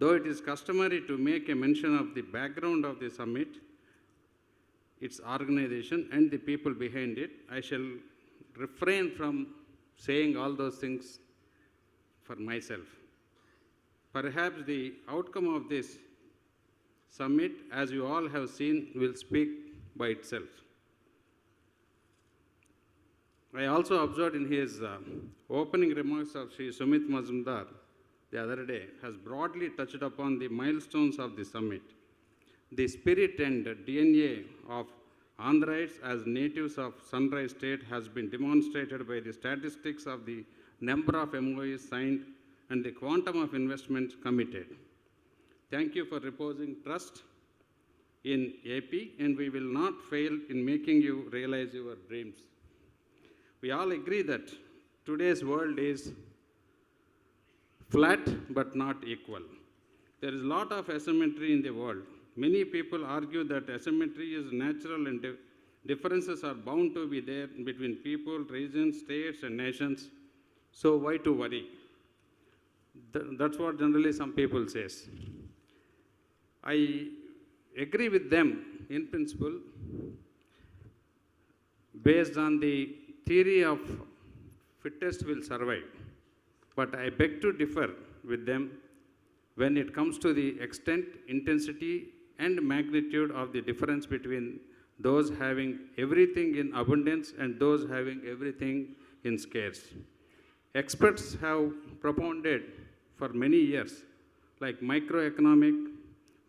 Though it is customary to make a mention of the background of the summit, its organization, and the people behind it, I shall refrain from saying all those things for myself. Perhaps the outcome of this summit, as you all have seen, will speak by itself. I also observed in his opening remarks of Sri Sumit Mazumdar the other day has broadly touched upon the milestones of the summit. The spirit and DNA of Andhrites as natives of Sunrise State has been demonstrated by the statistics of the number of MOUs signed and the quantum of investments committed. Thank you for reposing trust in AP, and we will not fail in making you realize your dreams. We all agree that today's world is flat but not equal. There is a lot of asymmetry in the world. Many people argue that asymmetry is natural and differences are bound to be there between people, regions, states, and nations. So why to worry? That's what generally some people say. I agree with them in principle based on the theory of fittest will survive. But I beg to differ with them when it comes to the extent, intensity, and magnitude of the difference between those having everything in abundance and those having everything in scarce. Experts have propounded for many years, like microeconomic,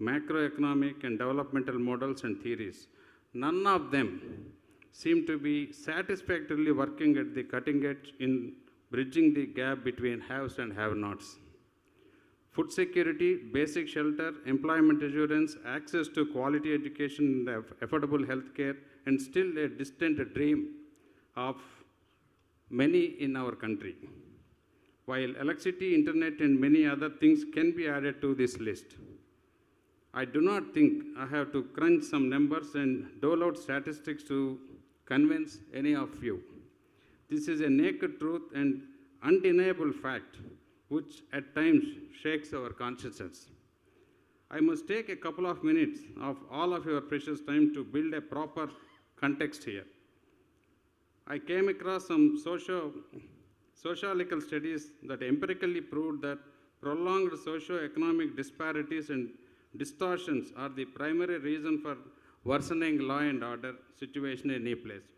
macroeconomic, and developmental models and theories. None of them seem to be satisfactorily working at the cutting edge in bridging the gap between haves and have-nots. Food security, basic shelter, employment assurance, access to quality education, and affordable health care, and still a distant dream of many in our country. While electricity, internet, and many other things can be added to this list, I do not think I have to crunch some numbers and dole out statistics to convince any of you. This is a naked truth and undeniable fact, which at times shakes our consciences. I must take a couple of minutes of all of your precious time to build a proper context here. I came across some sociological studies that empirically proved that prolonged socio-economic disparities and distortions are the primary reason for worsening law and order situation in any place.